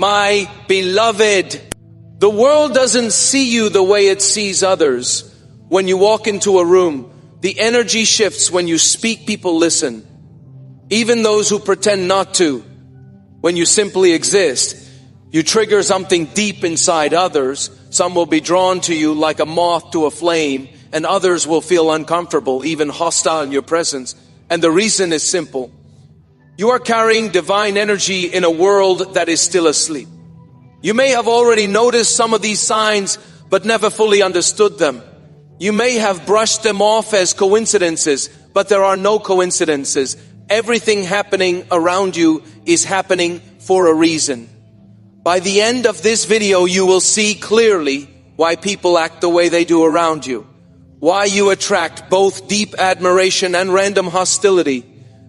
my beloved. The world doesn't see you the way it sees others. When you walk into a room, the energy shifts. When you speak, people listen. Even those who pretend not to. When you simply exist, you trigger something deep inside others. Some will be drawn to you like a moth to a flame, and others will feel uncomfortable, even hostile in your presence. And the reason is simple. You are carrying divine energy in a world that is still asleep. You may have already noticed some of these signs, but never fully understood them. You may have brushed them off as coincidences, but there are no coincidences. Everything happening around you is happening for a reason. By the end of this video, you will see clearly why people act the way they do around you. Why you attract both deep admiration and random hostility.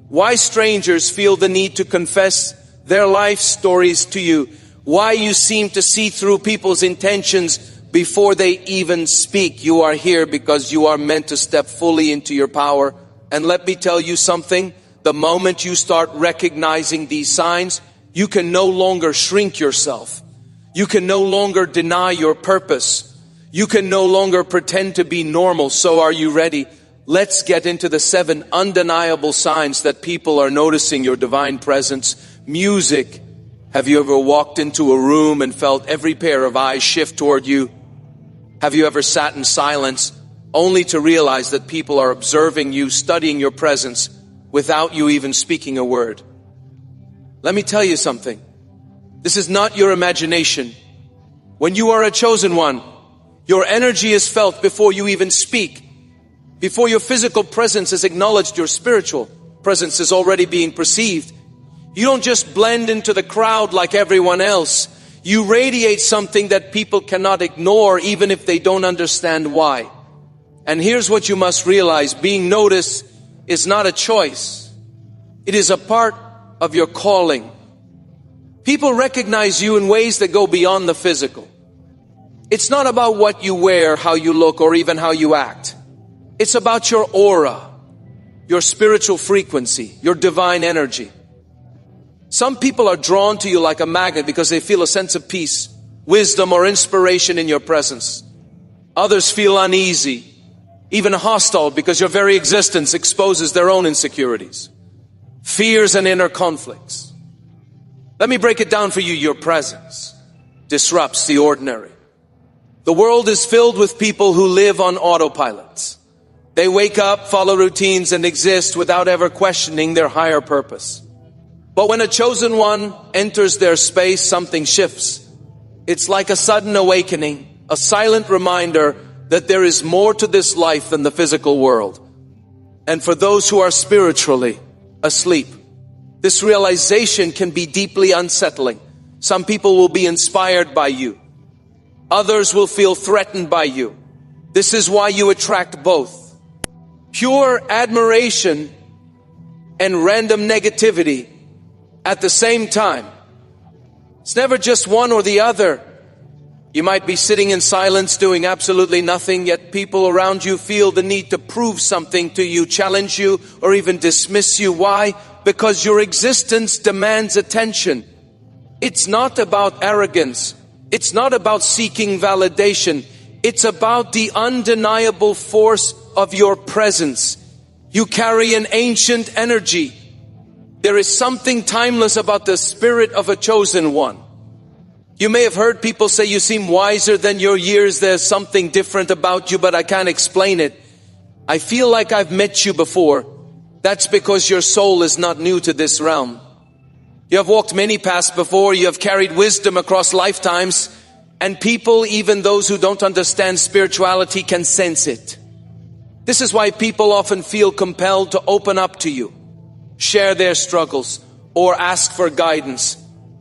Why strangers feel the need to confess their life stories to you. Why you seem to see through people's intentions before they even speak. You are here because you are meant to step fully into your power. And let me tell you something. The moment you start recognizing these signs, you can no longer shrink yourself. You can no longer deny your purpose. You can no longer pretend to be normal. So are you ready? Let's get into the 7 undeniable signs that people are noticing your divine presence. Music. Have you ever walked into a room and felt every pair of eyes shift toward you? Have you ever sat in silence only to realize that people are observing you, studying your presence, without you even speaking a word? Let me tell you something. This is not your imagination. When you are a chosen one, your energy is felt before you even speak. Before your physical presence is acknowledged, your spiritual presence is already being perceived. You don't just blend into the crowd like everyone else. You radiate something that people cannot ignore, even if they don't understand why. And here's what you must realize. Being noticed is not a choice. It is a part of your calling. People recognize you in ways that go beyond the physical. It's not about what you wear, how you look, or even how you act. It's about your aura, your spiritual frequency, your divine energy. Some people are drawn to you like a magnet because they feel a sense of peace, wisdom, or inspiration in your presence. Others feel uneasy, even hostile, because your very existence exposes their own insecurities, fears, and inner conflicts. Let me break it down for you. Your presence disrupts the ordinary. The world is filled with people who live on autopilots. They wake up, follow routines, and exist without ever questioning their higher purpose. But when a chosen one enters their space, something shifts. It's like a sudden awakening, a silent reminder that there is more to this life than the physical world. And for those who are spiritually asleep, this realization can be deeply unsettling. Some people will be inspired by you. Others will feel threatened by you. This is why you attract both. Pure admiration and random negativity at the same time. It's never just one or the other. You might be sitting in silence doing absolutely nothing, yet people around you feel the need to prove something to you, challenge you, or even dismiss you. Why? Because your existence demands attention. It's not about arrogance. It's not about seeking validation. It's about the undeniable force of your presence. You carry an ancient energy. There is something timeless about the spirit of a chosen one. You may have heard people say you seem wiser than your years. There's something different about you, but I can't explain it. I feel like I've met you before. That's because your soul is not new to this realm. You have walked many paths before. You have carried wisdom across lifetimes. And people, even those who don't understand spirituality, can sense it. This is why people often feel compelled to open up to you, share their struggles, or ask for guidance,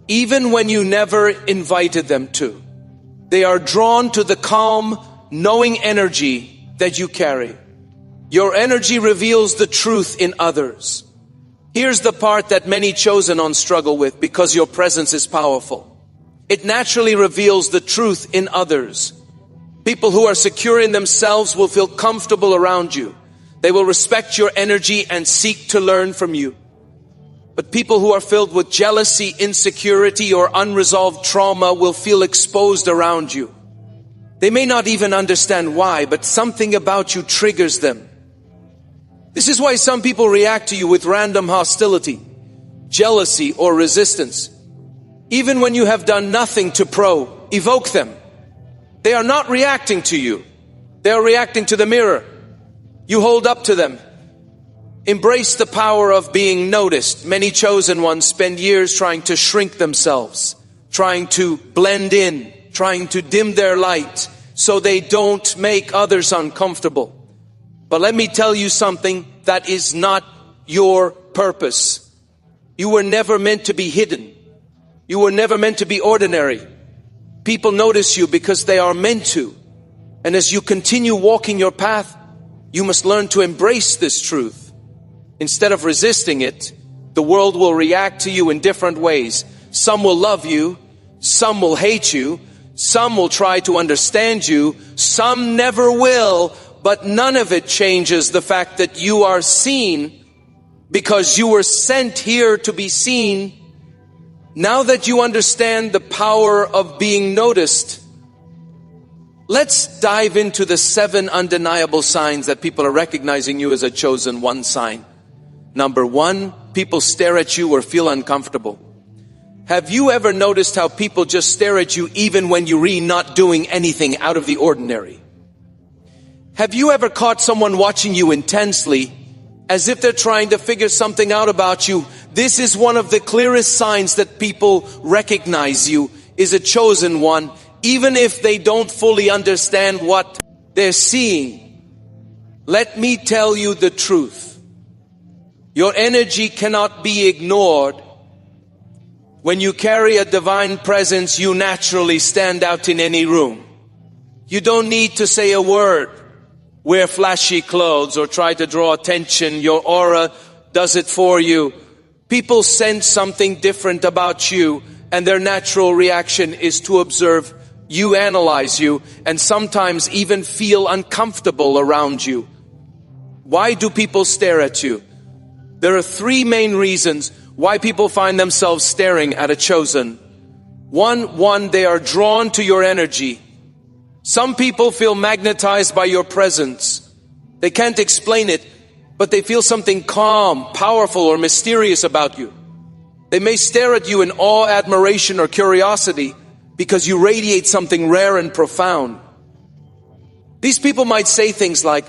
even when you never invited them to. They are drawn to the calm, knowing energy that you carry. Your energy reveals the truth in others. Here's the part that many chosen ones struggle with, because your presence is powerful. It naturally reveals the truth in others. People who are secure in themselves will feel comfortable around you. They will respect your energy and seek to learn from you. But people who are filled with jealousy, insecurity, or unresolved trauma will feel exposed around you. They may not even understand why, but something about you triggers them. This is why some people react to you with random hostility, jealousy, or resistance. Even when you have done nothing to evoke them. They are not reacting to you. They are reacting to the mirror. You hold up to them. Embrace the power of being noticed. Many chosen ones spend years trying to shrink themselves, trying to blend in, trying to dim their light so they don't make others uncomfortable. But let me tell you something, that is not your purpose. You were never meant to be hidden. You were never meant to be ordinary. People notice you because they are meant to. And as you continue walking your path, you must learn to embrace this truth. Instead of resisting it, the world will react to you in different ways. Some will love you, some will hate you, some will try to understand you, some never will, but none of it changes the fact that you are seen because you were sent here to be seen. Now that you understand the power of being noticed, let's dive into the 7 undeniable signs that people are recognizing you as a chosen one sign. Number 1, people stare at you or feel uncomfortable. Have you ever noticed how people just stare at you even when you're really not doing anything out of the ordinary? Have you ever caught someone watching you intensely as if they're trying to figure something out about you? This is one of the clearest signs that people recognize you is a chosen one, even if they don't fully understand what they're seeing. Let me tell you the truth. Your energy cannot be ignored. When you carry a divine presence, you naturally stand out in any room. You don't need to say a word, wear flashy clothes, or try to draw attention. Your aura does it for you. People sense something different about you, and their natural reaction is to observe you, analyze you, and sometimes even feel uncomfortable around you. Why do people stare at you? There are 3 main reasons why people find themselves staring at a chosen. One, they are drawn to your energy. Some people feel magnetized by your presence. They can't explain it, but they feel something calm, powerful, or mysterious about you. They may stare at you in awe, admiration, or curiosity because you radiate something rare and profound. These people might say things like,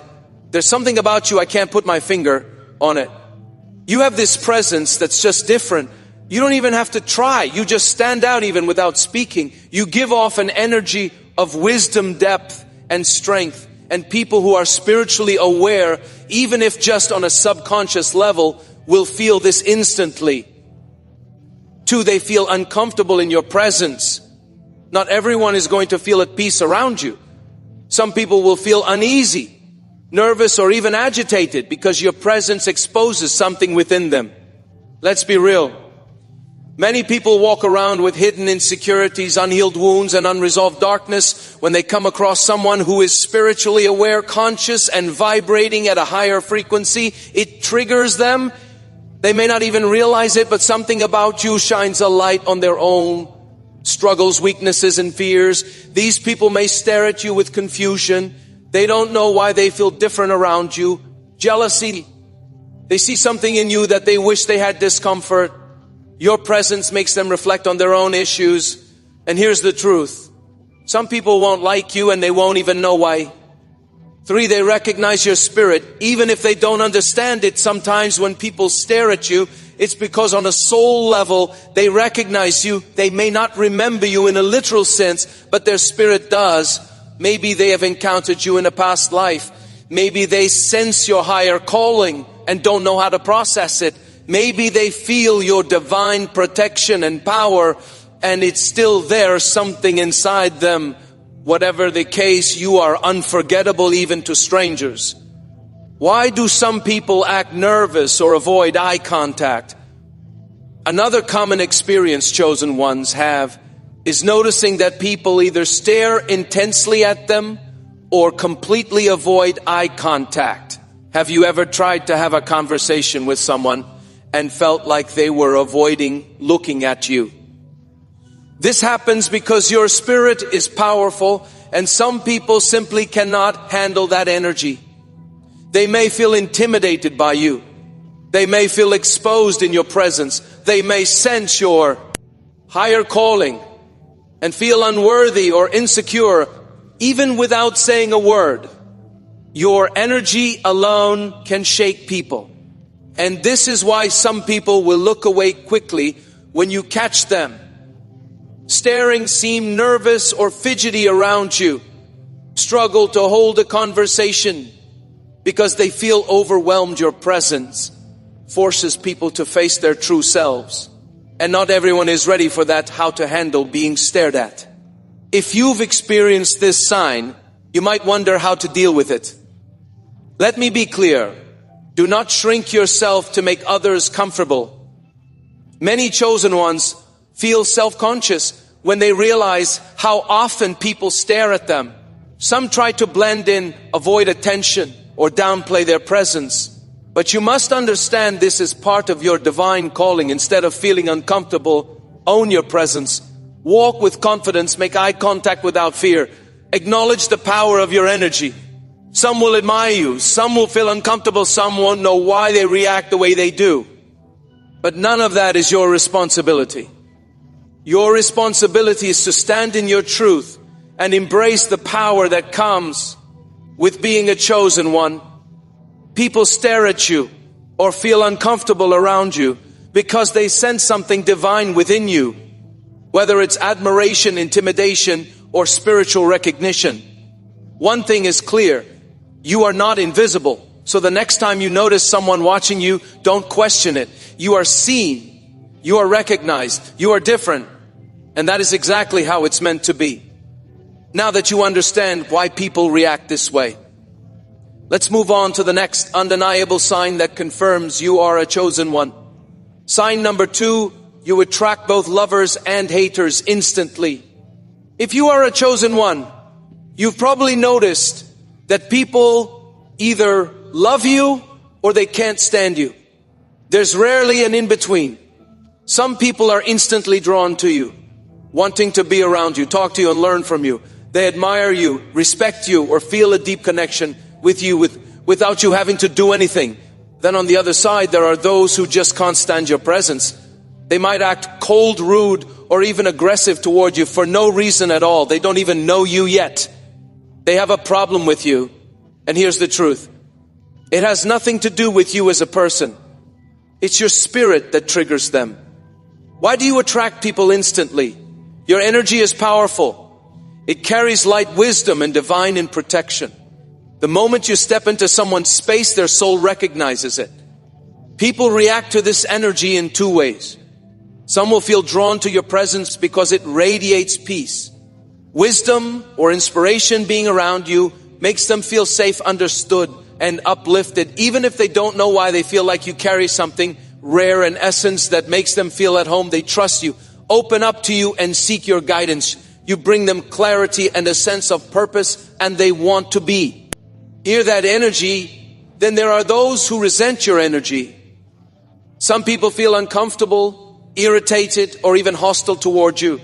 "There's something about you, I can't put my finger on it. You have this presence that's just different. You don't even have to try. You just stand out even without speaking. You give off an energy of wisdom, depth, and strength." And people who are spiritually aware, even if just on a subconscious level, will feel this instantly. 2, they feel uncomfortable in your presence. Not everyone is going to feel at peace around you. Some people will feel uneasy, nervous, or even agitated because your presence exposes something within them. Let's be real. Many people walk around with hidden insecurities, unhealed wounds, and unresolved darkness. When they come across someone who is spiritually aware, conscious, and vibrating at a higher frequency, it triggers them. They may not even realize it, but something about you shines a light on their own struggles, weaknesses, and fears. These people may stare at you with confusion. They don't know why they feel different around you. Jealousy. They see something in you that they wish they had discomfort. Your presence makes them reflect on their own issues. And here's the truth. Some people won't like you and they won't even know why. 3, they recognize your spirit. Even if they don't understand it, sometimes when people stare at you, it's because on a soul level, they recognize you. They may not remember you in a literal sense, but their spirit does. Maybe they have encountered you in a past life. Maybe they sense your higher calling and don't know how to process it. Maybe they feel your divine protection and power, and it's still there, something inside them. Whatever the case, you are unforgettable even to strangers. Why do some people act nervous or avoid eye contact? Another common experience chosen ones have is noticing that people either stare intensely at them or completely avoid eye contact. Have you ever tried to have a conversation with someone and felt like they were avoiding looking at you. This happens because your spirit is powerful, and some people simply cannot handle that energy. They may feel intimidated by you. They may feel exposed in your presence. They may sense your higher calling and feel unworthy or insecure, even without saying a word. Your energy alone can shake people. And this is why some people will look away quickly when you catch them staring, seem nervous or fidgety around you, struggle to hold a conversation because they feel overwhelmed. Your presence forces people to face their true selves. And not everyone is ready for that, how to handle being stared at. If you've experienced this sign, you might wonder how to deal with it. Let me be clear. Do not shrink yourself to make others comfortable. Many chosen ones feel self-conscious when they realize how often people stare at them. Some try to blend in, avoid attention, or downplay their presence. But you must understand this is part of your divine calling. Instead of feeling uncomfortable, own your presence. Walk with confidence, make eye contact without fear. Acknowledge the power of your energy. Some will admire you, some will feel uncomfortable, some won't know why they react the way they do. But none of that is your responsibility. Your responsibility is to stand in your truth and embrace the power that comes with being a chosen one. People stare at you or feel uncomfortable around you because they sense something divine within you, whether it's admiration, intimidation, or spiritual recognition. One thing is clear, you are not invisible. So the next time you notice someone watching you, don't question it. You are seen, you are recognized, you are different. And that is exactly how it's meant to be. Now that you understand why people react this way, let's move on to the next undeniable sign that confirms you are a chosen one. Sign number 2, you attract both lovers and haters instantly. If you are a chosen one, you've probably noticed that people either love you or they can't stand you. There's rarely an in-between. Some people are instantly drawn to you, wanting to be around you, talk to you and learn from you. They admire you, respect you, or feel a deep connection with you without you having to do anything. Then on the other side, there are those who just can't stand your presence. They might act cold, rude, or even aggressive toward you for no reason at all. They don't even know you yet. They have a problem with you. And here's the truth. It has nothing to do with you as a person. It's your spirit that triggers them. Why do you attract people instantly? Your energy is powerful. It carries light, wisdom, and divine in protection. The moment you step into someone's space, their soul recognizes it. People react to this energy in 2 ways. Some will feel drawn to your presence because it radiates peace. Wisdom or inspiration being around you makes them feel safe, understood, and uplifted, even if they don't know why. They feel like you carry something rare, an essence that makes them feel at home. They trust you, open up to you, and seek your guidance. You bring them clarity and a sense of purpose, and they want to be. Hear that energy. Then there are those who resent your energy. Some people feel uncomfortable, irritated, or even hostile toward you.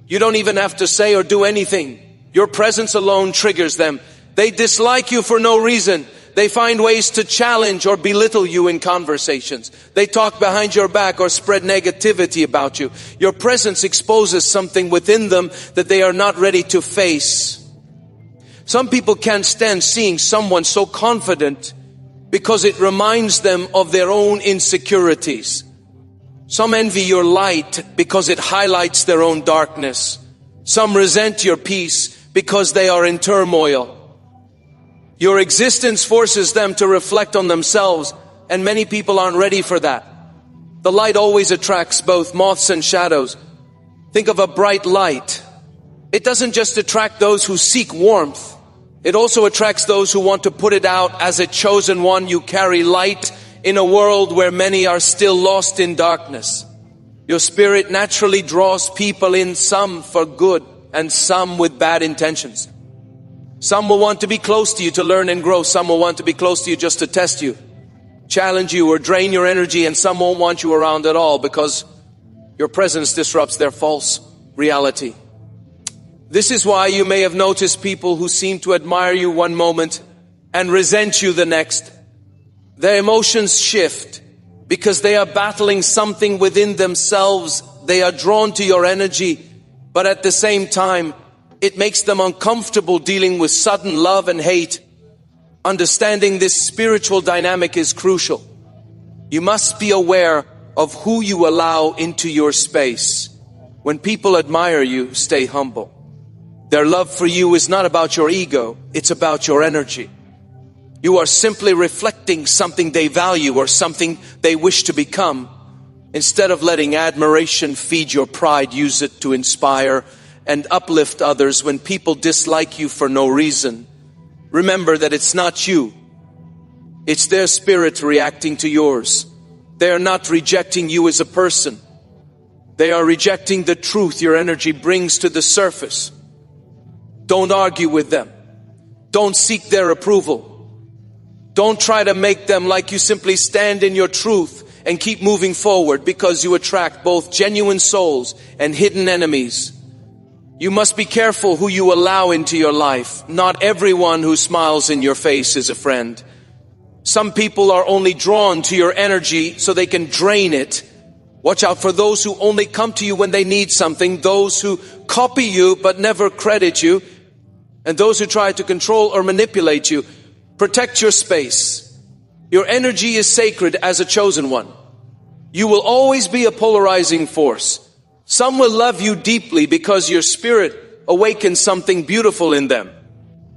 You don't even have to say or do anything. Your presence alone triggers them. They dislike you for no reason. They find ways to challenge or belittle you in conversations. They talk behind your back or spread negativity about you. Your presence exposes something within them that they are not ready to face. Some people can't stand seeing someone so confident because it reminds them of their own insecurities. Some envy your light because it highlights their own darkness. Some resent your peace because they are in turmoil. Your existence forces them to reflect on themselves, and many people aren't ready for that. The light always attracts both moths and shadows. Think of a bright light. It doesn't just attract those who seek warmth. It also attracts those who want to put it out. As a chosen one, you carry light in a world where many are still lost in darkness. Your spirit naturally draws people in, some for good and some with bad intentions. Some will want to be close to you to learn and grow. Some will want to be close to you just to test you. challenge you, or drain your energy, and some won't want you around at all because your presence disrupts their false reality. This is why you may have noticed people who seem to admire you one moment and resent you the next. Their emotions shift because they are battling something within themselves. They are drawn to your energy, but at the same time, it makes them uncomfortable dealing with sudden love and hate. Understanding this spiritual dynamic is crucial. You must be aware of who you allow into your space. When people admire you, stay humble. Their love for you is not about your ego, it's about your energy. You are simply reflecting something they value or something they wish to become. Instead of letting admiration feed your pride, use it to inspire and uplift others. When people dislike you for no reason, remember that it's not you. It's their spirit reacting to yours. They are not rejecting you as a person. They are rejecting the truth your energy brings to the surface. Don't argue with them. Don't seek their approval. Don't try to make them like you. Simply stand in your truth and keep moving forward, because you attract both genuine souls and hidden enemies. You must be careful who you allow into your life. Not everyone who smiles in your face is a friend. Some people are only drawn to your energy so they can drain it. Watch out for those who only come to you when they need something, those who copy you but never credit you, and those who try to control or manipulate you. Protect your space. Your energy is sacred as a chosen one. You will always be a polarizing force. Some will love you deeply because your spirit awakens something beautiful in them.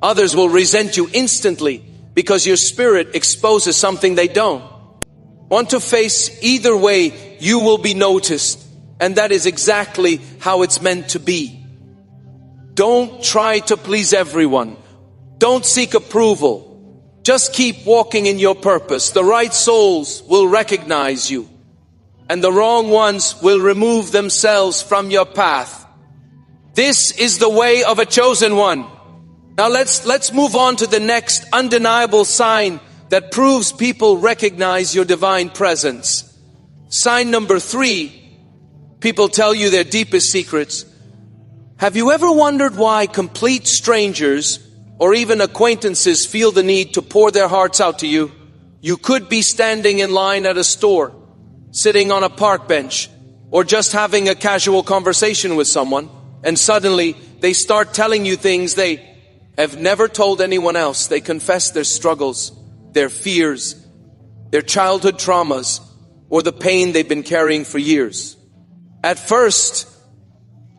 Others will resent you instantly because your spirit exposes something they don't. Want to face either way, you will be noticed. And that is exactly how it's meant to be. Don't try to please everyone. Don't seek approval. Just keep walking in your purpose. The right souls will recognize you, and the wrong ones will remove themselves from your path. This is the way of a chosen one. Now let's move on to the next undeniable sign that proves people recognize your divine presence. Sign number 3, people tell you their deepest secrets. Have you ever wondered why complete strangers or even acquaintances feel the need to pour their hearts out to you? You could be standing in line at a store, sitting on a park bench, or just having a casual conversation with someone, and suddenly they start telling you things they have never told anyone else. They confess their struggles, their fears, their childhood traumas, or the pain they've been carrying for years. At first,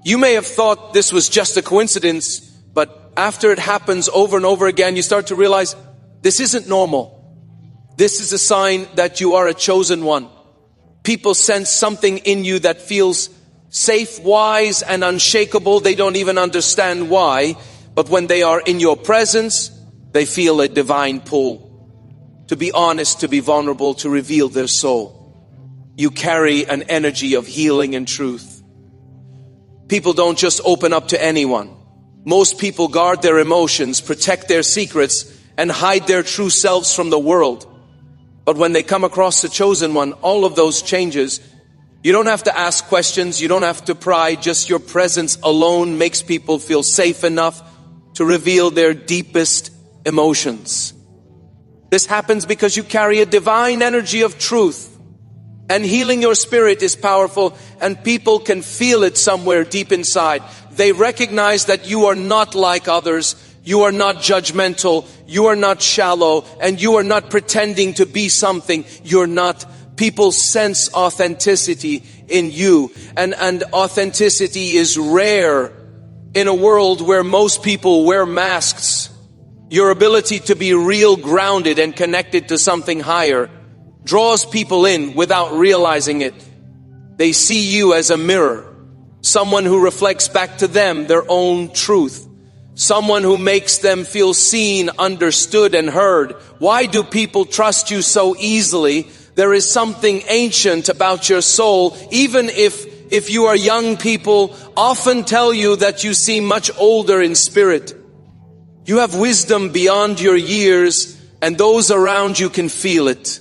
you may have thought this was just a coincidence, but after it happens over and over again, you start to realize this isn't normal. This is a sign that you are a chosen one. People sense something in you that feels safe, wise, and unshakable. They don't even understand why, but when they are in your presence, they feel a divine pull. To be honest, to be vulnerable, to reveal their soul. You carry an energy of healing and truth. People don't just open up to anyone. Most people guard their emotions, protect their secrets, and hide their true selves from the world. But when they come across the chosen one, all of those changes. You don't have to ask questions. You don't have to pry. Just your presence alone makes people feel safe enough to reveal their deepest emotions. This happens because you carry a divine energy of truth. And healing your spirit is powerful, and people can feel it somewhere deep inside. They recognize that you are not like others. You are not judgmental. You are not shallow. And you are not pretending to be something you're not. People sense authenticity in you. And authenticity is rare in a world where most people wear masks. Your ability to be real, grounded, and connected to something higher draws people in without realizing it. They see you as a mirror. Someone who reflects back to them their own truth. Someone who makes them feel seen, understood, and heard. Why do people trust you so easily? There is something ancient about your soul. Even if you are young, people often tell you that you seem much older in spirit. You have wisdom beyond your years, and those around you can feel it.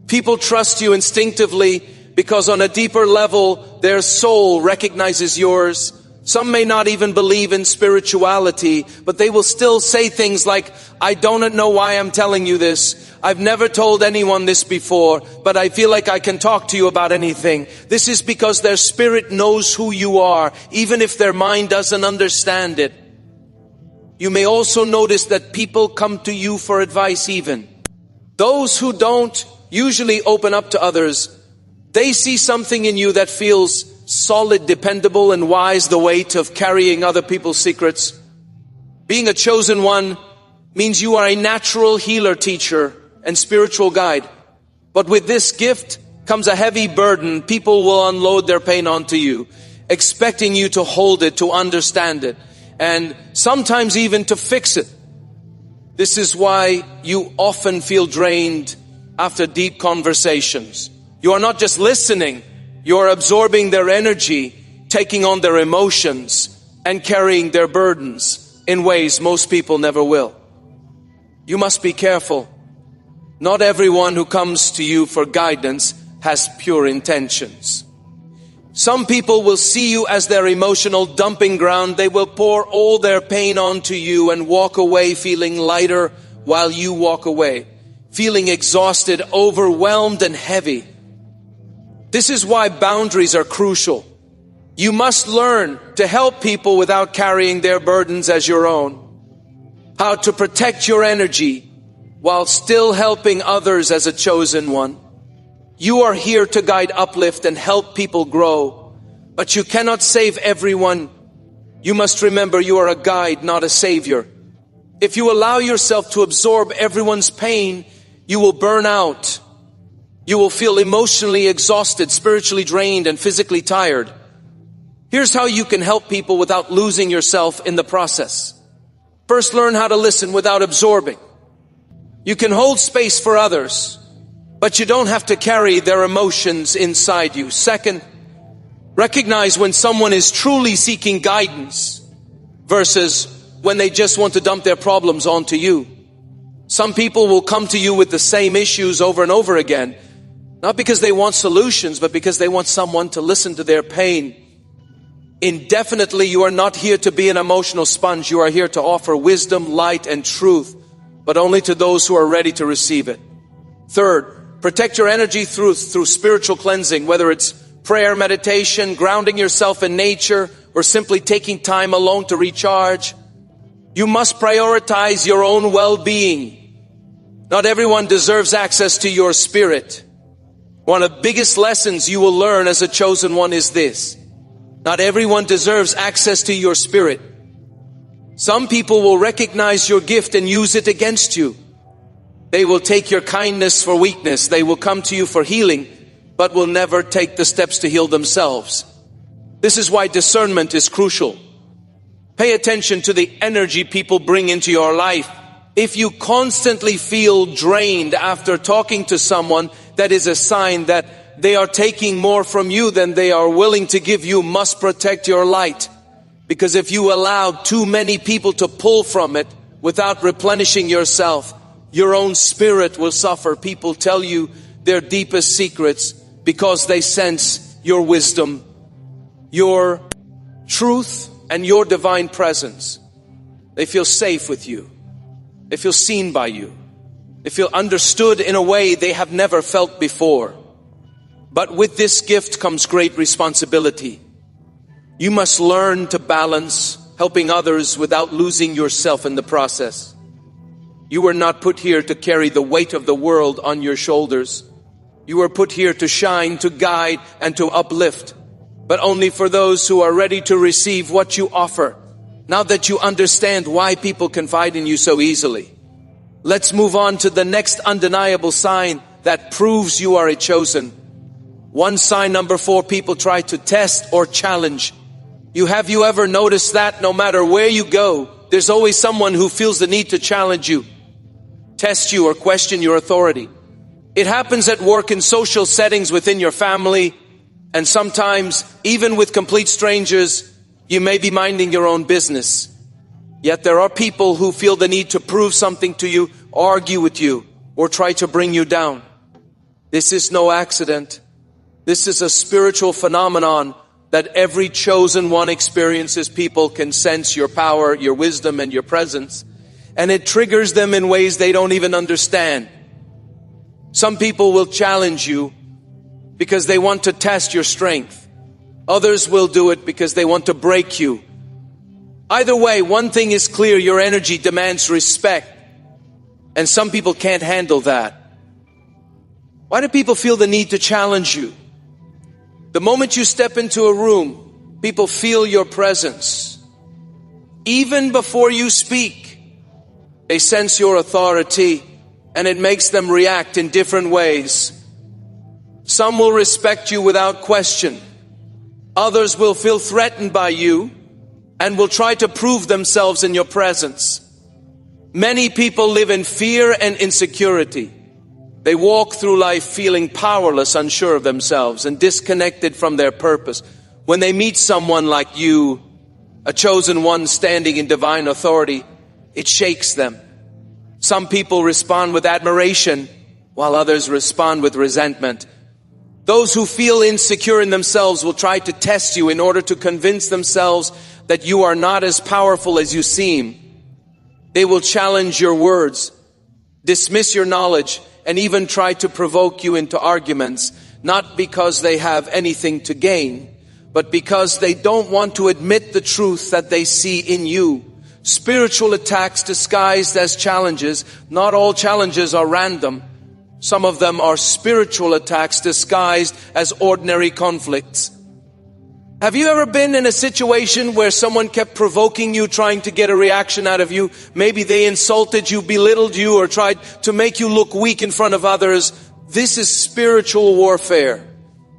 People trust you instinctively because on a deeper level, their soul recognizes yours. Some may not even believe in spirituality, but they will still say things like, I don't know why I'm telling you this. I've never told anyone this before, but I feel like I can talk to you about anything. This is because their spirit knows who you are, even if their mind doesn't understand it. You may also notice that people come to you for advice even. Those who don't usually open up to others, they see something in you that feels solid, dependable, and wise, the weight of carrying other people's secrets. Being a chosen one means you are a natural healer, teacher, and spiritual guide. But with this gift comes a heavy burden. People will unload their pain onto you, expecting you to hold it, to understand it, and sometimes even to fix it. This is why you often feel drained after deep conversations. You are not just listening, you are absorbing their energy, taking on their emotions, and carrying their burdens in ways most people never will. You must be careful. Not everyone who comes to you for guidance has pure intentions. Some people will see you as their emotional dumping ground. They will pour all their pain onto you and walk away feeling lighter while you walk away, feeling exhausted, overwhelmed, and heavy. This is why boundaries are crucial. You must learn to help people without carrying their burdens as your own. How to protect your energy while still helping others as a chosen one. You are here to guide, uplift, and help people grow. But you cannot save everyone. You must remember you are a guide, not a savior. If you allow yourself to absorb everyone's pain, you will burn out. You will feel emotionally exhausted, spiritually drained, and physically tired. Here's how you can help people without losing yourself in the process. First, learn how to listen without absorbing. You can hold space for others, but you don't have to carry their emotions inside you. Second, recognize when someone is truly seeking guidance versus when they just want to dump their problems onto you. Some people will come to you with the same issues over and over again, not because they want solutions, but because they want someone to listen to their pain. Indefinitely, you are not here to be an emotional sponge. You are here to offer wisdom, light, and truth, but only to those who are ready to receive it. Third, protect your energy through spiritual cleansing, whether it's prayer, meditation, grounding yourself in nature, or simply taking time alone to recharge. You must prioritize your own well-being. Not everyone deserves access to your spirit. One of the biggest lessons you will learn as a chosen one is this. Not everyone deserves access to your spirit. Some people will recognize your gift and use it against you. They will take your kindness for weakness. They will come to you for healing, but will never take the steps to heal themselves. This is why discernment is crucial. Pay attention to the energy people bring into your life. If you constantly feel drained after talking to someone, that is a sign that they are taking more from you than they are willing to give you. Must protect your light. Because if you allow too many people to pull from it without replenishing yourself, your own spirit will suffer. People tell you their deepest secrets because they sense your wisdom, your truth, and your divine presence. They feel safe with you. They feel seen by you. They feel understood in a way they have never felt before. But with this gift comes great responsibility. You must learn to balance helping others without losing yourself in the process. You were not put here to carry the weight of the world on your shoulders. You were put here to shine, to guide, and to uplift. But only for those who are ready to receive what you offer. Now that you understand why people confide in you so easily, let's move on to the next undeniable sign that proves you are a chosen. One sign, number 4, people try to test or challenge. Have you ever noticed that no matter where you go, there's always someone who feels the need to challenge you, test you, or question your authority? It happens at work, in social settings, within your family, and sometimes even with complete strangers. You may be minding your own business, yet there are people who feel the need to prove something to you, argue with you, or try to bring you down. This is no accident. This is a spiritual phenomenon that every chosen one experiences. People can sense your power, your wisdom, and your presence. And it triggers them in ways they don't even understand. Some people will challenge you because they want to test your strength. Others will do it because they want to break you. Either way, one thing is clear: your energy demands respect. And some people can't handle that. Why do people feel the need to challenge you? The moment you step into a room, people feel your presence. Even before you speak, they sense your authority, and it makes them react in different ways. Some will respect you without question. Others will feel threatened by you and will try to prove themselves in your presence. Many people live in fear and insecurity. They walk through life feeling powerless, unsure of themselves, and disconnected from their purpose. When they meet someone like you, a chosen one standing in divine authority, it shakes them. Some people respond with admiration, while others respond with resentment. Those who feel insecure in themselves will try to test you in order to convince themselves that you are not as powerful as you seem. They will challenge your words, dismiss your knowledge, and even try to provoke you into arguments, not because they have anything to gain, but because they don't want to admit the truth that they see in you. Spiritual attacks disguised as challenges. Not all challenges are random. Some of them are spiritual attacks disguised as ordinary conflicts. Have you ever been in a situation where someone kept provoking you, trying to get a reaction out of you? Maybe they insulted you, belittled you, or tried to make you look weak in front of others. This is spiritual warfare.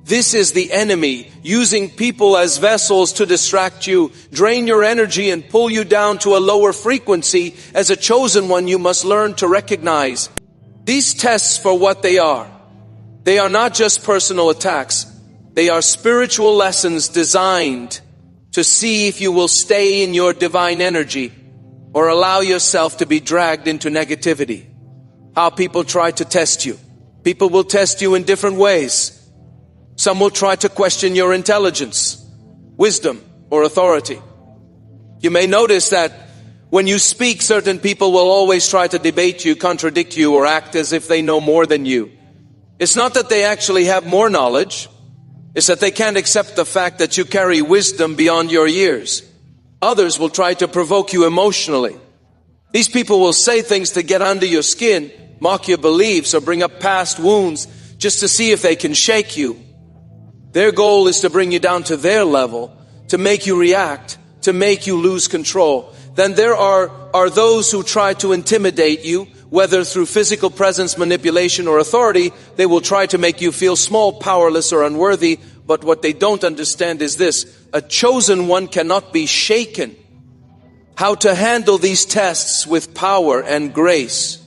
This is the enemy using people as vessels to distract you, drain your energy, and pull you down to a lower frequency. As a chosen one, you must learn to recognize these tests for what they are. They are not just personal attacks. They are spiritual lessons designed to see if you will stay in your divine energy or allow yourself to be dragged into negativity. How people try to test you. People will test you in different ways. Some will try to question your intelligence, wisdom, or authority. You may notice that when you speak, certain people will always try to debate you, contradict you, or act as if they know more than you. It's not that they actually have more knowledge. It's that they can't accept the fact that you carry wisdom beyond your years. Others will try to provoke you emotionally. These people will say things to get under your skin, mock your beliefs, or bring up past wounds just to see if they can shake you. Their goal is to bring you down to their level, to make you react, to make you lose control. Then there are those who try to intimidate you, whether through physical presence, manipulation, or authority. They will try to make you feel small, powerless, or unworthy. But what they don't understand is this: a chosen one cannot be shaken. How to handle these tests with power and grace.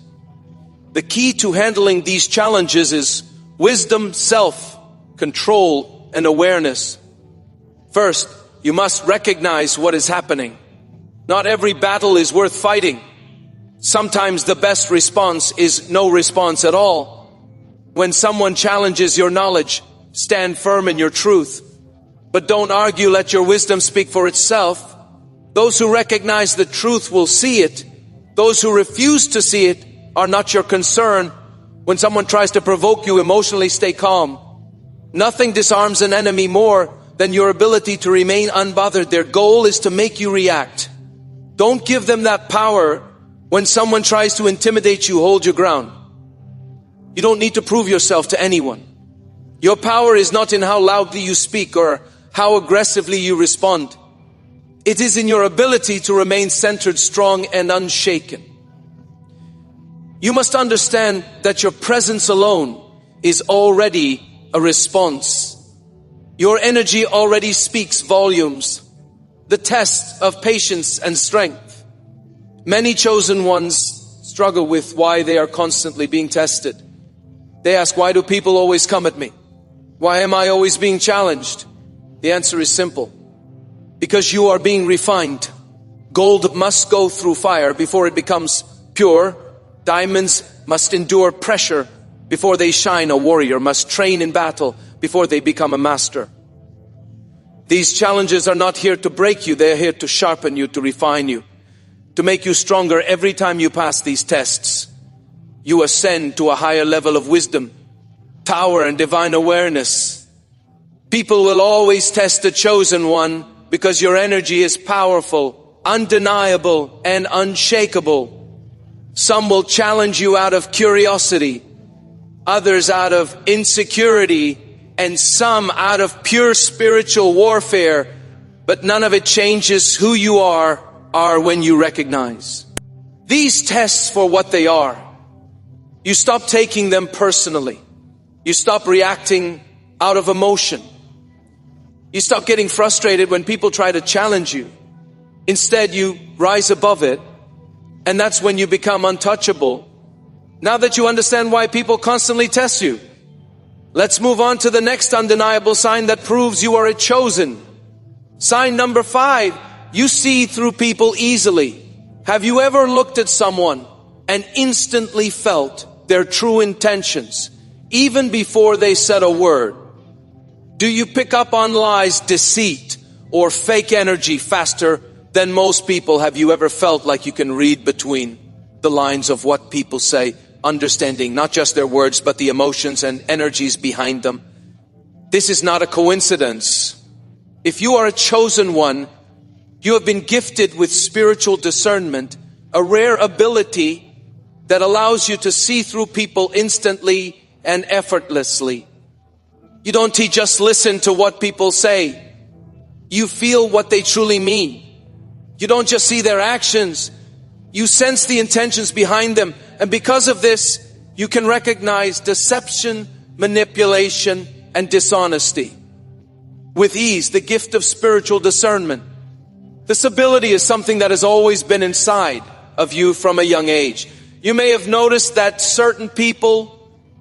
The key to handling these challenges is wisdom, self-control, and awareness. First, you must recognize what is happening. Not every battle is worth fighting. Sometimes the best response is no response at all. When someone challenges your knowledge, stand firm in your truth. But don't argue, let your wisdom speak for itself. Those who recognize the truth will see it. Those who refuse to see it are not your concern. When someone tries to provoke you emotionally, stay calm. Nothing disarms an enemy more than your ability to remain unbothered. Their goal is to make you react. Don't give them that power. When someone tries to intimidate you, hold your ground. You don't need to prove yourself to anyone. Your power is not in how loudly you speak or how aggressively you respond. It is in your ability to remain centered, strong, and unshaken. You must understand that your presence alone is already a response. Your energy already speaks volumes. The test of patience and strength. Many chosen ones struggle with why they are constantly being tested. They ask, why do people always come at me? Why am I always being challenged? The answer is simple. Because you are being refined. Gold must go through fire before it becomes pure. Diamonds must endure pressure before they shine, a warrior must train in battle before they become a master. These challenges are not here to break you. They are here to sharpen you, to refine you, to make you stronger. Every time you pass these tests, you ascend to a higher level of wisdom, power, and divine awareness. People will always test the chosen one because your energy is powerful, undeniable, and unshakable. Some will challenge you out of curiosity, others out of insecurity, and some out of pure spiritual warfare. But none of it changes who you are when you recognize these tests for what they are. You stop taking them personally. You stop reacting out of emotion. You stop getting frustrated when people try to challenge you. Instead, you rise above it, and that's when you become untouchable. Now that you understand why people constantly test you, let's move on to the next undeniable sign that proves you are a chosen. Sign number 5, you see through people easily. Have you ever looked at someone and instantly felt their true intentions, even before they said a word? Do you pick up on lies, deceit, or fake energy faster than most people? Have you ever felt like you can read between the lines of what people say, understanding not just their words, but the emotions and energies behind them? This is not a coincidence. If you are a chosen one, you have been gifted with spiritual discernment, a rare ability that allows you to see through people instantly and effortlessly. You don't just listen to what people say. You feel what they truly mean. You don't just see their actions. You sense the intentions behind them. And because of this, you can recognize deception, manipulation, and dishonesty with ease. The gift of spiritual discernment. This ability is something that has always been inside of you from a young age. You may have noticed that certain people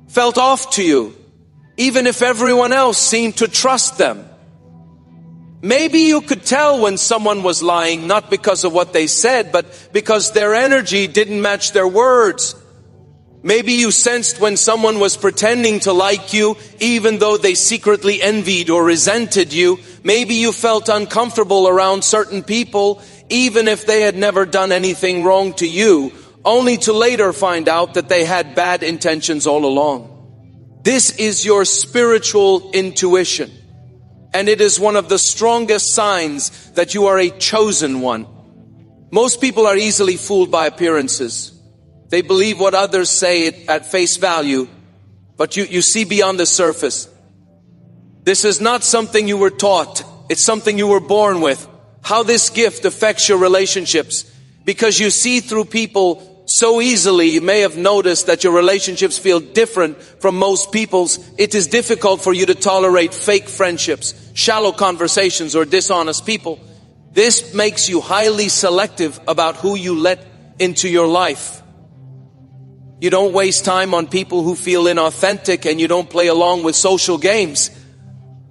felt off to you, even if everyone else seemed to trust them. Maybe you could tell when someone was lying, not because of what they said, but because their energy didn't match their words. Maybe you sensed when someone was pretending to like you, even though they secretly envied or resented you. Maybe you felt uncomfortable around certain people, even if they had never done anything wrong to you, only to later find out that they had bad intentions all along. This is your spiritual intuition, and it is one of the strongest signs that you are a chosen one. Most people are easily fooled by appearances. They believe what others say at face value, but you see beyond the surface. This is not something you were taught. It's something you were born with. How this gift affects your relationships. Because you see through people so easily, you may have noticed that your relationships feel different from most people's. It is difficult for you to tolerate fake friendships, shallow conversations, or dishonest people. This makes you highly selective about who you let into your life. You don't waste time on people who feel inauthentic, and you don't play along with social games.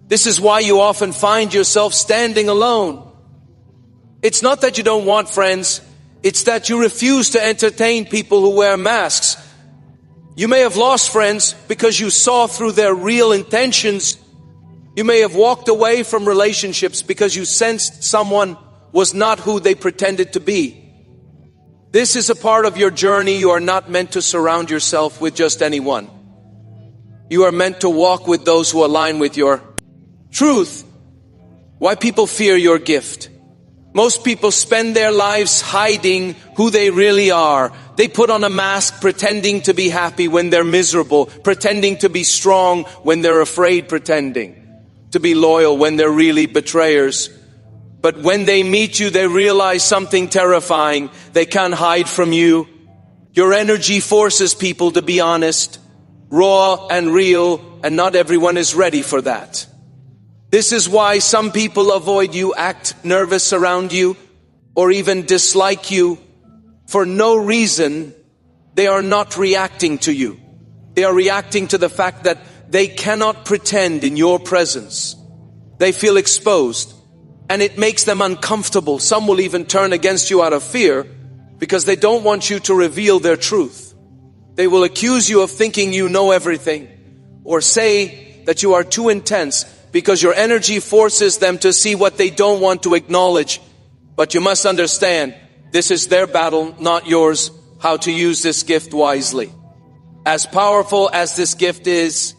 This is why you often find yourself standing alone. It's not that you don't want friends. It's that you refuse to entertain people who wear masks. You may have lost friends because you saw through their real intentions. You may have walked away from relationships because you sensed someone was not who they pretended to be. This is a part of your journey. You are not meant to surround yourself with just anyone. You are meant to walk with those who align with your truth. Why people fear your gift. Most people spend their lives hiding who they really are. They put on a mask pretending to be happy when they're miserable, pretending to be strong when they're afraid, pretending to be loyal when they're really betrayers. But when they meet you, they realize something terrifying. They can't hide from you. Your energy forces people to be honest, raw and real, and not everyone is ready for that. This is why some people avoid you, act nervous around you, or even dislike you for no reason. They are not reacting to you. They are reacting to the fact that they cannot pretend in your presence. They feel exposed, and it makes them uncomfortable. Some will even turn against you out of fear because they don't want you to reveal their truth. They will accuse you of thinking you know everything, or say that you are too intense, because your energy forces them to see what they don't want to acknowledge. But you must understand, this is their battle, not yours, how to use this gift wisely. As powerful as this gift is,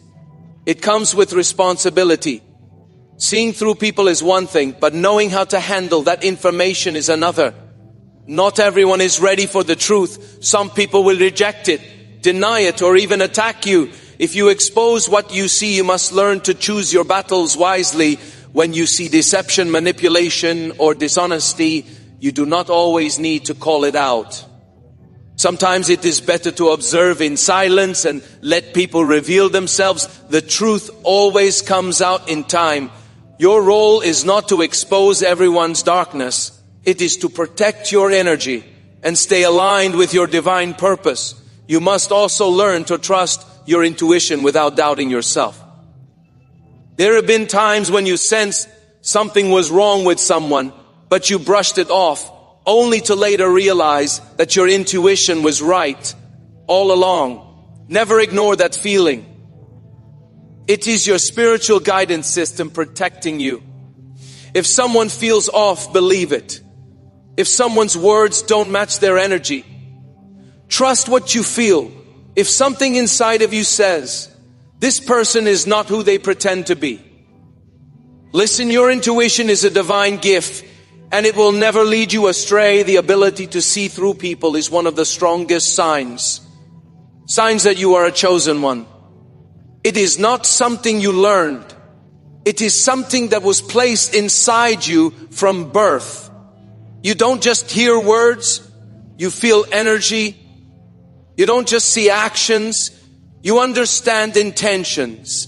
it comes with responsibility. Seeing through people is one thing, but knowing how to handle that information is another. Not everyone is ready for the truth. Some people will reject it, deny it, or even attack you. If you expose what you see, you must learn to choose your battles wisely. When you see deception, manipulation, or dishonesty, you do not always need to call it out. Sometimes it is better to observe in silence and let people reveal themselves. The truth always comes out in time. Your role is not to expose everyone's darkness. It is to protect your energy and stay aligned with your divine purpose. You must also learn to trust your intuition without doubting yourself. There have been times when you sensed something was wrong with someone, but you brushed it off, only to later realize that your intuition was right all along. Never ignore that feeling. It is your spiritual guidance system protecting you. If someone feels off, believe it. If someone's words don't match their energy, trust what you feel. If something inside of you says, this person is not who they pretend to be, listen, your intuition is a divine gift, and it will never lead you astray. The ability to see through people is one of the strongest signs that you are a chosen one. It is not something you learned. It is something that was placed inside you from birth. You don't just hear words, you feel energy. You don't just see actions, you understand intentions.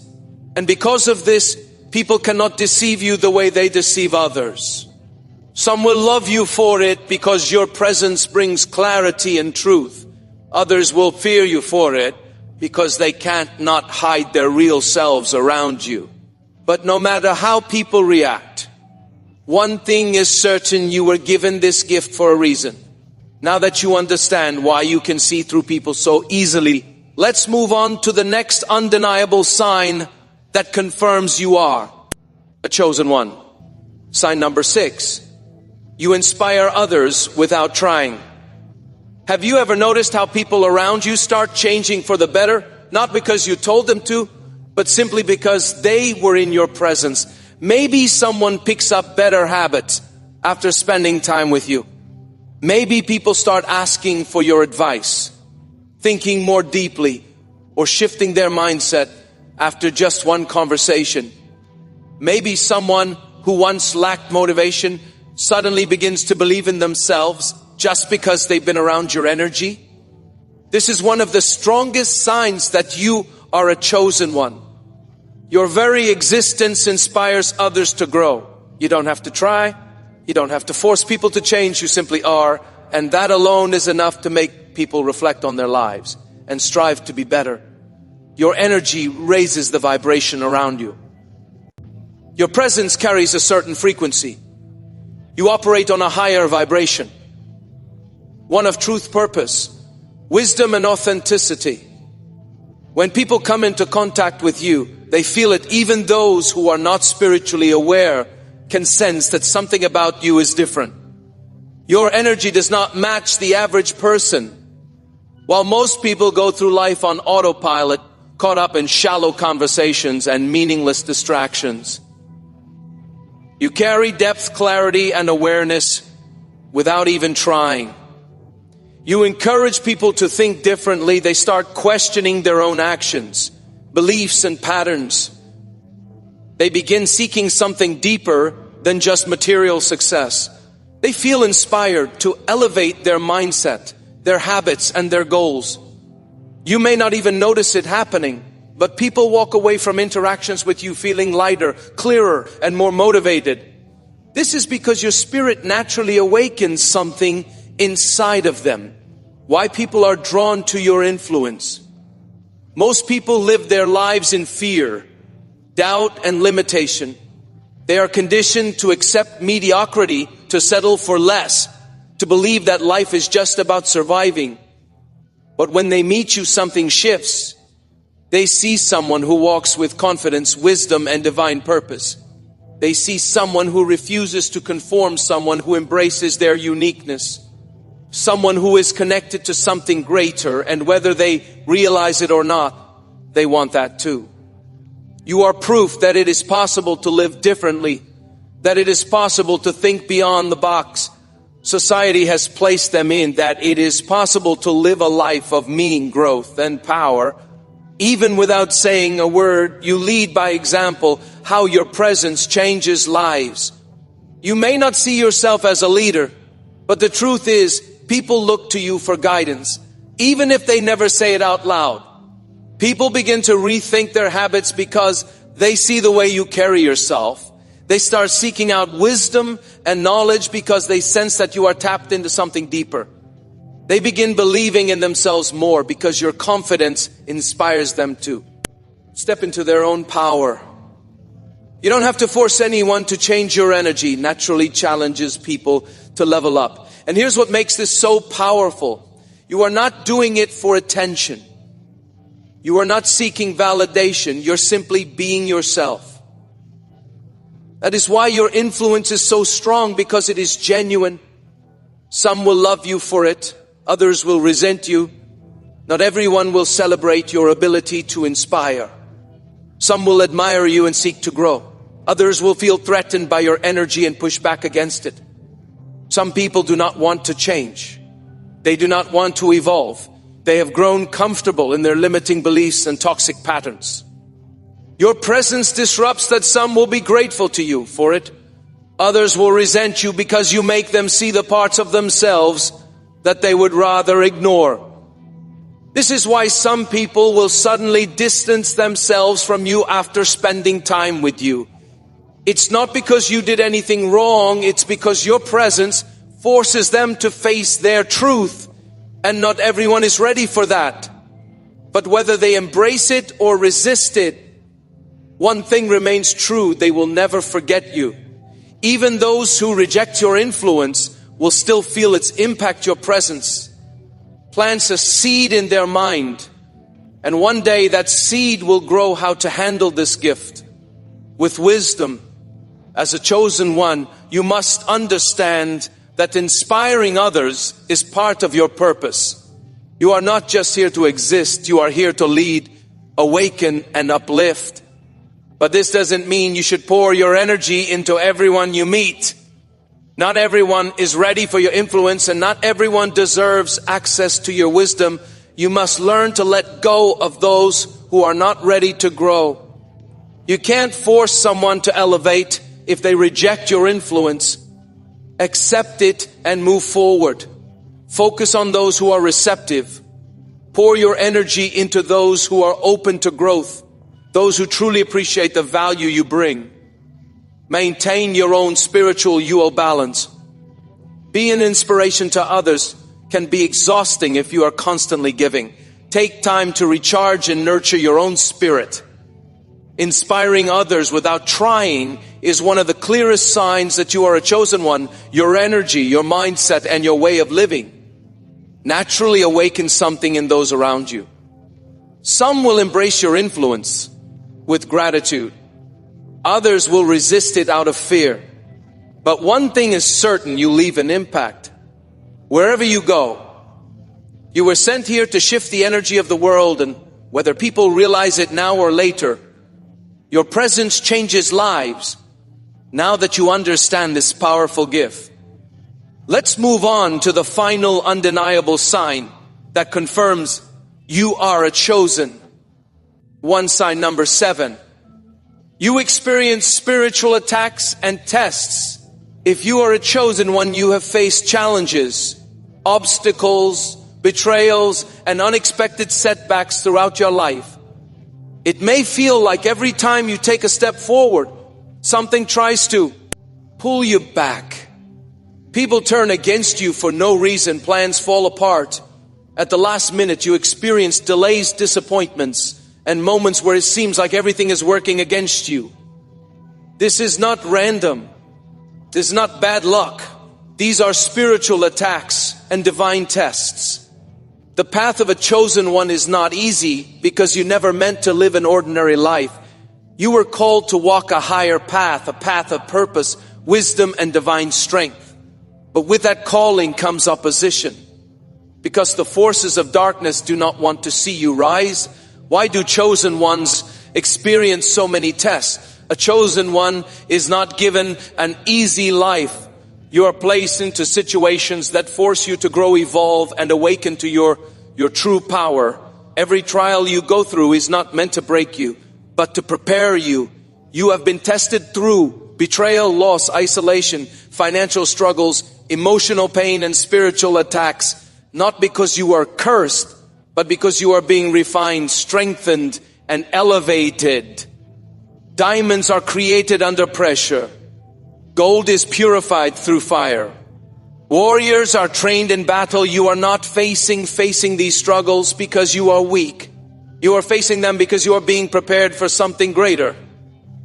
And because of this, people cannot deceive you the way they deceive others. Some will love you for it because your presence brings clarity and truth. Others will fear you for it because they can't not hide their real selves around you. But no matter how people react, one thing is certain: you were given this gift for a reason. Now that you understand why you can see through people so easily, let's move on to the next undeniable sign that confirms you are a chosen one. Sign number 6. You inspire others without trying. Have you ever noticed how people around you start changing for the better? Not because you told them to, but simply because they were in your presence. Maybe someone picks up better habits after spending time with you. Maybe people start asking for your advice, thinking more deeply, or shifting their mindset after just one conversation. Maybe someone who once lacked motivation suddenly begins to believe in themselves just because they've been around your energy. This is one of the strongest signs that you are a chosen one. Your very existence inspires others to grow. You don't have to try. You don't have to force people to change. You simply are. And that alone is enough to make people reflect on their lives and strive to be better. Your energy raises the vibration around you. Your presence carries a certain frequency. You operate on a higher vibration, one of truth, purpose, wisdom, and authenticity. When people come into contact with you, they feel it. Even those who are not spiritually aware can sense that something about you is different. Your energy does not match the average person. While most people go through life on autopilot, caught up in shallow conversations and meaningless distractions, you carry depth, clarity, and awareness without even trying. You encourage people to think differently. They start questioning their own actions, beliefs, and patterns. They begin seeking something deeper than just material success. They feel inspired to elevate their mindset, their habits, and their goals. You may not even notice it happening, but people walk away from interactions with you feeling lighter, clearer, and more motivated. This is because your spirit naturally awakens something inside of them. Why people are drawn to your influence. Most people live their lives in fear, doubt, and limitation. They are conditioned to accept mediocrity, to settle for less, to believe that life is just about surviving. But when they meet you, something shifts. They see someone who walks with confidence, wisdom, and divine purpose. They see someone who refuses to conform, someone who embraces their uniqueness, someone who is connected to something greater, and whether they realize it or not, they want that too. You are proof that it is possible to live differently, that it is possible to think beyond the box society has placed them in, that it is possible to live a life of meaning, growth, and power. Even without saying a word, you lead by example how your presence changes lives. You may not see yourself as a leader, but the truth is, people look to you for guidance, even if they never say it out loud. People begin to rethink their habits because they see the way you carry yourself. They start seeking out wisdom and knowledge because they sense that you are tapped into something deeper. They begin believing in themselves more because your confidence inspires them to step into their own power. You don't have to force anyone to change your energy. Naturally challenges people to level up. And here's what makes this so powerful. You are not doing it for attention. You are not seeking validation. You're simply being yourself. That is why your influence is so strong, because it is genuine. Some will love you for it. Others will resent you. Not everyone will celebrate your ability to inspire. Some will admire you and seek to grow. Others will feel threatened by your energy and push back against it. Some people do not want to change. They do not want to evolve. They have grown comfortable in their limiting beliefs and toxic patterns. Your presence disrupts that. Some will be grateful to you for it. Others will resent you because you make them see the parts of themselves that they would rather ignore. This is why some people will suddenly distance themselves from you after spending time with you. It's not because you did anything wrong, it's because your presence forces them to face their truth, and not everyone is ready for that. But whether they embrace it or resist it, one thing remains true: they will never forget you. Even those who reject your influence will still feel its impact. Your presence plants a seed in their mind, and one day that seed will grow how to handle this gift with wisdom. As a chosen one, you must understand that inspiring others is part of your purpose. You are not just here to exist, you are here to lead, awaken, and uplift. But this doesn't mean you should pour your energy into everyone you meet. Not everyone is ready for your influence, and not everyone deserves access to your wisdom. You must learn to let go of those who are not ready to grow. You can't force someone to elevate if they reject your influence. Accept it and move forward. Focus on those who are receptive. Pour your energy into those who are open to growth, those who truly appreciate the value you bring. Maintain your own spiritual balance. Being an inspiration to others can be exhausting if you are constantly giving. Take time to recharge and nurture your own spirit. Inspiring others without trying is one of the clearest signs that you are a chosen one. Your energy, your mindset, and your way of living naturally awaken something in those around you. Some will embrace your influence with gratitude. Others will resist it out of fear. But one thing is certain: you leave an impact. Wherever you go, you were sent here to shift the energy of the world, and whether people realize it now or later, your presence changes lives. Now that you understand this powerful gift, let's move on to the final undeniable sign that confirms you are a chosen one. Sign number 7. You experience spiritual attacks and tests. If you are a chosen one, you have faced challenges, obstacles, betrayals, and unexpected setbacks throughout your life. It may feel like every time you take a step forward, something tries to pull you back. People turn against you for no reason. Plans fall apart. At the last minute, you experience delays, disappointments, and moments where it seems like everything is working against you. This is not random. This is not bad luck. These are spiritual attacks and divine tests. The path of a chosen one is not easy because you never meant to live an ordinary life. You were called to walk a higher path, a path of purpose, wisdom, and divine strength. But with that calling comes opposition, because the forces of darkness do not want to see you rise. Why do chosen ones experience so many tests? A chosen one is not given an easy life. You are placed into situations that force you to grow, evolve, and awaken to your true power. Every trial you go through is not meant to break you, but to prepare you. You have been tested through betrayal, loss, isolation, financial struggles, emotional pain, and spiritual attacks. Not because you are cursed, but because you are being refined, strengthened, and elevated. Diamonds are created under pressure. Gold is purified through fire. Warriors are trained in battle. You are not facing these struggles because you are weak. You are facing them because you are being prepared for something greater.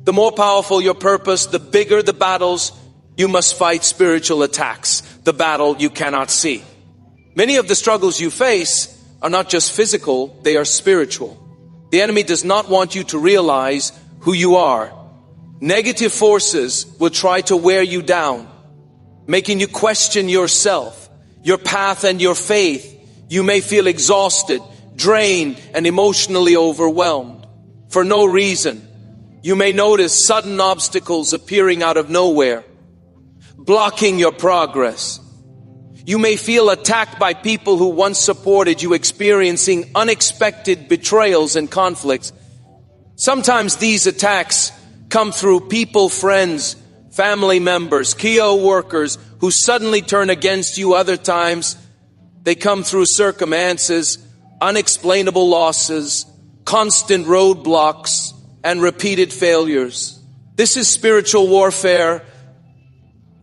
The more powerful your purpose, the bigger the battles, you must fight spiritual attacks, the battle you cannot see. Many of the struggles you face are not just physical, they are spiritual. The enemy does not want you to realize who you are. Negative forces will try to wear you down, making you question yourself, your path, and your faith. You may feel exhausted, drained, and emotionally overwhelmed for no reason. You may notice sudden obstacles appearing out of nowhere, blocking your progress. You may feel attacked by people who once supported you, experiencing unexpected betrayals and conflicts. Sometimes these attacks come through people, friends, family members, co-workers who suddenly turn against you. Other times they come through circumstances, unexplainable losses, constant roadblocks, and repeated failures. This is spiritual warfare.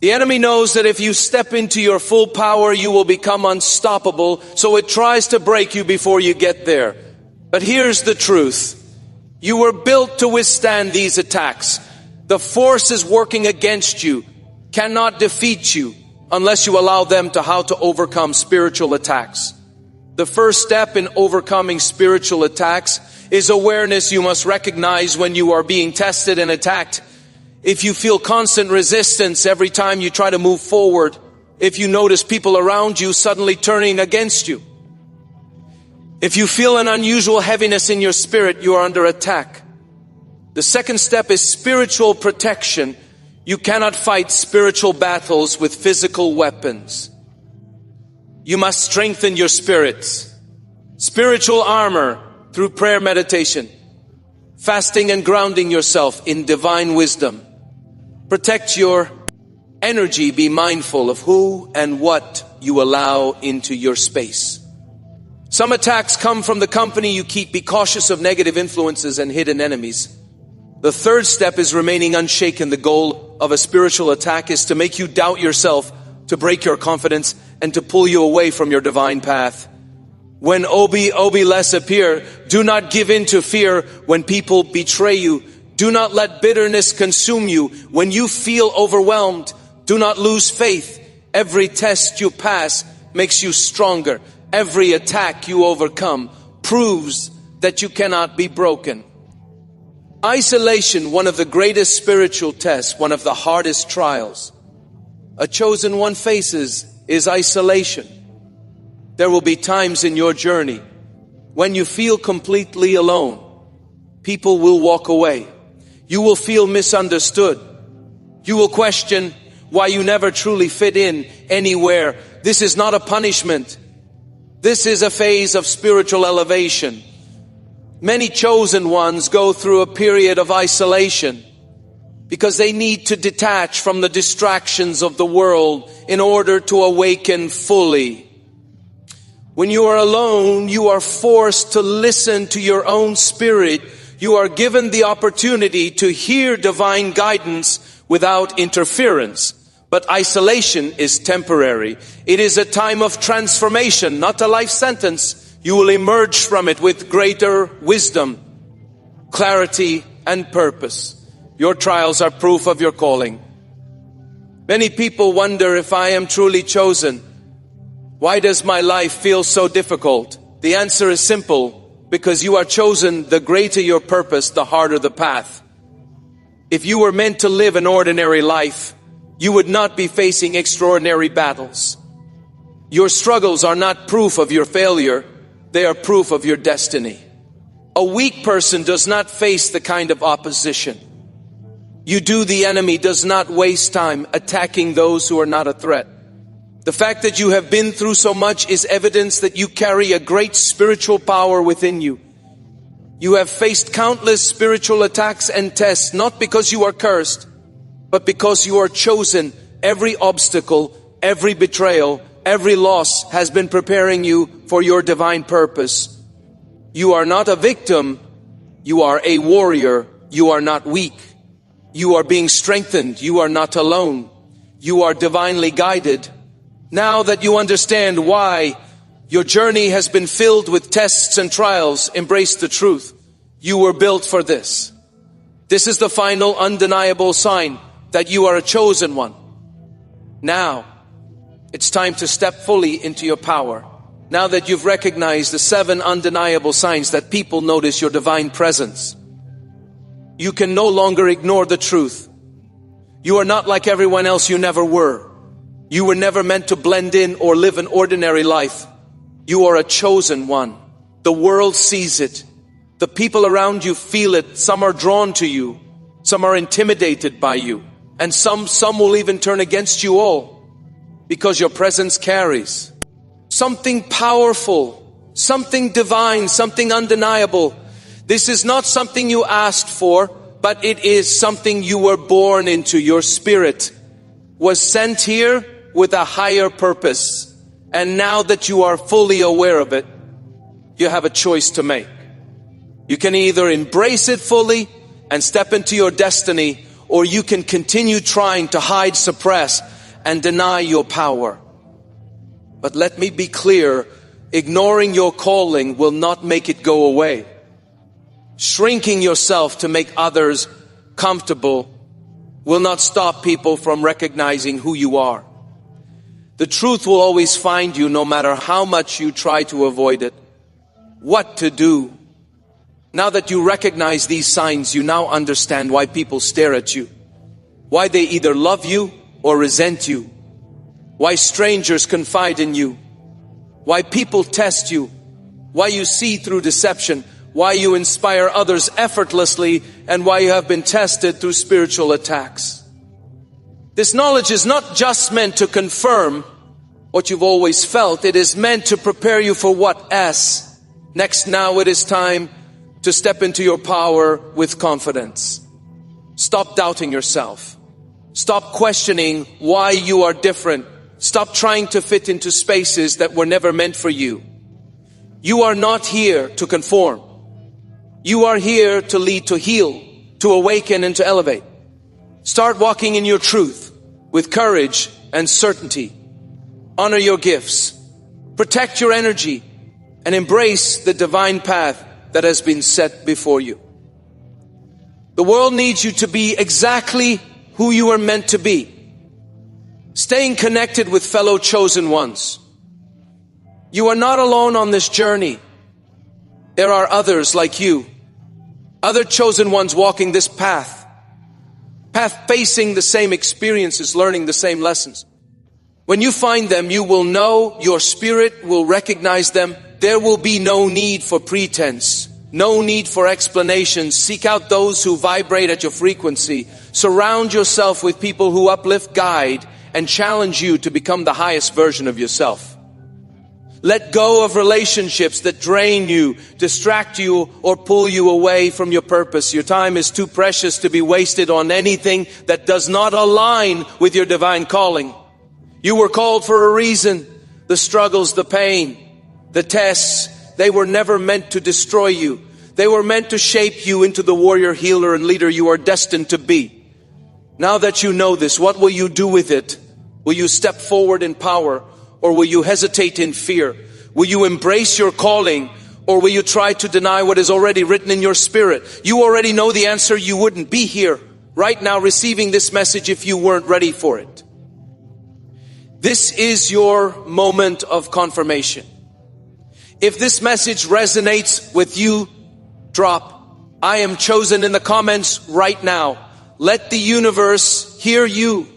The enemy knows that if you step into your full power, you will become unstoppable. So it tries to break you before you get there. But here's the truth. You were built to withstand these attacks. The forces working against you cannot defeat you unless you allow them to how to overcome spiritual attacks. The first step in overcoming spiritual attacks is awareness. You must recognize when you are being tested and attacked. If you feel constant resistance every time you try to move forward, if you notice people around you suddenly turning against you, if you feel an unusual heaviness in your spirit, you are under attack. The second step is spiritual protection. You cannot fight spiritual battles with physical weapons. You must strengthen your spirits. Spiritual armor through prayer, meditation, fasting, and grounding yourself in divine wisdom. Protect your energy. Be mindful of who and what you allow into your space. Some attacks come from the company you keep. Be cautious of negative influences and hidden enemies. The third step is remaining unshaken. The goal of a spiritual attack is to make you doubt yourself, to break your confidence, and to pull you away from your divine path. When less appear, do not give in to fear when people betray you. Do not let bitterness consume you. When you feel overwhelmed, do not lose faith. Every test you pass makes you stronger. Every attack you overcome proves that you cannot be broken. Isolation, one of the greatest spiritual tests, one of the hardest trials a chosen one faces, is isolation. There will be times in your journey when you feel completely alone. People will walk away. You will feel misunderstood. You will question why you never truly fit in anywhere. This is not a punishment. This is a phase of spiritual elevation. Many chosen ones go through a period of isolation because they need to detach from the distractions of the world in order to awaken fully. When you are alone, you are forced to listen to your own spirit. You are given the opportunity to hear divine guidance without interference. But isolation is temporary. It is a time of transformation, not a life sentence. You will emerge from it with greater wisdom, clarity, and purpose. Your trials are proof of your calling. Many people wonder if I am truly chosen. Why does my life feel so difficult? The answer is simple, because you are chosen. The greater your purpose, the harder the path. If you were meant to live an ordinary life, you would not be facing extraordinary battles. Your struggles are not proof of your failure, they are proof of your destiny. A weak person does not face the kind of opposition. The enemy does not waste time attacking those who are not a threat. The fact that you have been through so much is evidence that you carry a great spiritual power within you. You have faced countless spiritual attacks and tests, not because you are cursed, but because you are chosen. Every obstacle, every betrayal, every loss has been preparing you for your divine purpose. You are not a victim, you are a warrior. You are not weak. You are being strengthened. You are not alone. You are divinely guided. Now that you understand why your journey has been filled with tests and trials, embrace the truth. You were built for this. This is the final undeniable sign that you are a chosen one. Now, it's time to step fully into your power. Now that you've recognized the 7 undeniable signs that people notice your divine presence, you can no longer ignore the truth. You are not like everyone else. You never were. You were never meant to blend in or live an ordinary life. You are a chosen one. The world sees it. The people around you feel it. Some are drawn to you. Some are intimidated by you. And some will even turn against you all, because your presence carries something powerful, something divine, something undeniable. This is not something you asked for, but it is something you were born into. Your spirit was sent here with a higher purpose. And now that you are fully aware of it, you have a choice to make. You can either embrace it fully and step into your destiny, or you can continue trying to hide, suppress, and deny your power. But let me be clear, ignoring your calling will not make it go away. Shrinking yourself to make others comfortable will not stop people from recognizing who you are. The truth will always find you, no matter how much you try to avoid it. What to do? Now that you recognize these signs, you now understand why people stare at you. Why they either love you or resent you. Why strangers confide in you. Why people test you. Why you see through deception. Why you inspire others effortlessly, and why you have been tested through spiritual attacks. This knowledge is not just meant to confirm what you've always felt. It is meant to prepare you for what is. Next, now it is time to step into your power with confidence. Stop doubting yourself. Stop questioning why you are different. Stop trying to fit into spaces that were never meant for you. You are not here to conform. You are here to lead, to heal, to awaken, and to elevate. Start walking in your truth with courage and certainty. Honor your gifts. Protect your energy and embrace the divine path that has been set before you. The world needs you to be exactly who you are meant to be. Staying connected with fellow chosen ones. You are not alone on this journey. There are others like you. Other chosen ones walking this path facing the same experiences, learning the same lessons. When you find them, you will know, your spirit will recognize them. There will be no need for pretense, no need for explanations. Seek out those who vibrate at your frequency. Surround yourself with people who uplift, guide, and challenge you to become the highest version of yourself. Let go of relationships that drain you, distract you, or pull you away from your purpose. Your time is too precious to be wasted on anything that does not align with your divine calling. You were called for a reason. The struggles, the pain, the tests, they were never meant to destroy you. They were meant to shape you into the warrior, healer, and leader you are destined to be. Now that you know this, what will you do with it? Will you step forward in power? Or will you hesitate in fear? Will you embrace your calling? Or will you try to deny what is already written in your spirit? You already know the answer. You wouldn't be here right now receiving this message if you weren't ready for it. This is your moment of confirmation. If this message resonates with you, drop "I am chosen" in the comments right now. Let the universe hear you.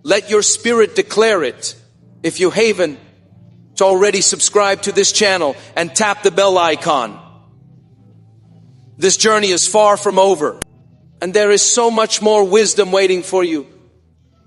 Let your spirit declare it. If you haven't already, subscribe to this channel and tap the bell icon. This journey is far from over, and there is so much more wisdom waiting for you.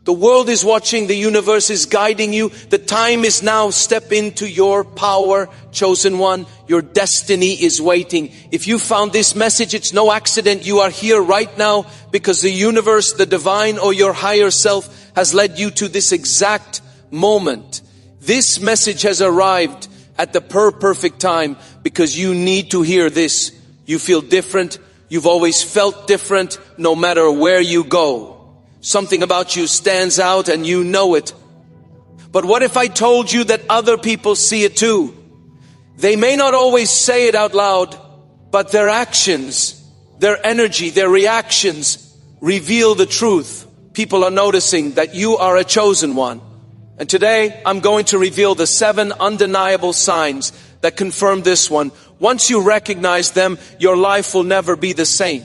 The world is watching, the universe is guiding you. The time is now. Step into your power, chosen one. Your destiny is waiting. If you found this message, it's no accident. You are here right now because the universe, the divine, or your higher self has led you to this exact moment. This message has arrived at the perfect time because you need to hear this. You feel different. You've always felt different no matter where you go. Something about you stands out and you know it. But what if I told you that other people see it too? They may not always say it out loud, but their actions, their energy, their reactions reveal the truth. People are noticing that you are a chosen one. And today I'm going to reveal the 7 undeniable signs that confirm this one. Once you recognize them, your life will never be the same.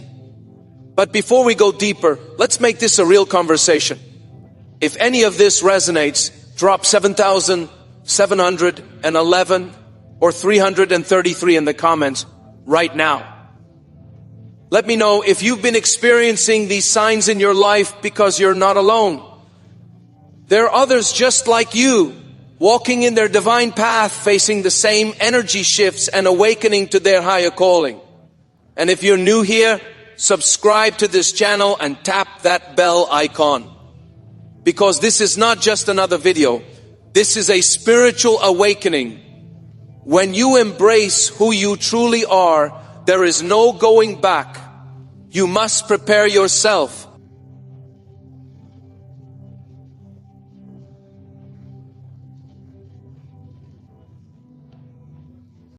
But before we go deeper, let's make this a real conversation. If any of this resonates, drop 7,711 or 333 in the comments right now. Let me know if you've been experiencing these signs in your life, because you're not alone. There are others just like you, walking in their divine path, facing the same energy shifts and awakening to their higher calling. And if you're new here, subscribe to this channel and tap that bell icon. Because this is not just another video. This is a spiritual awakening. When you embrace who you truly are, there is no going back. You must prepare yourself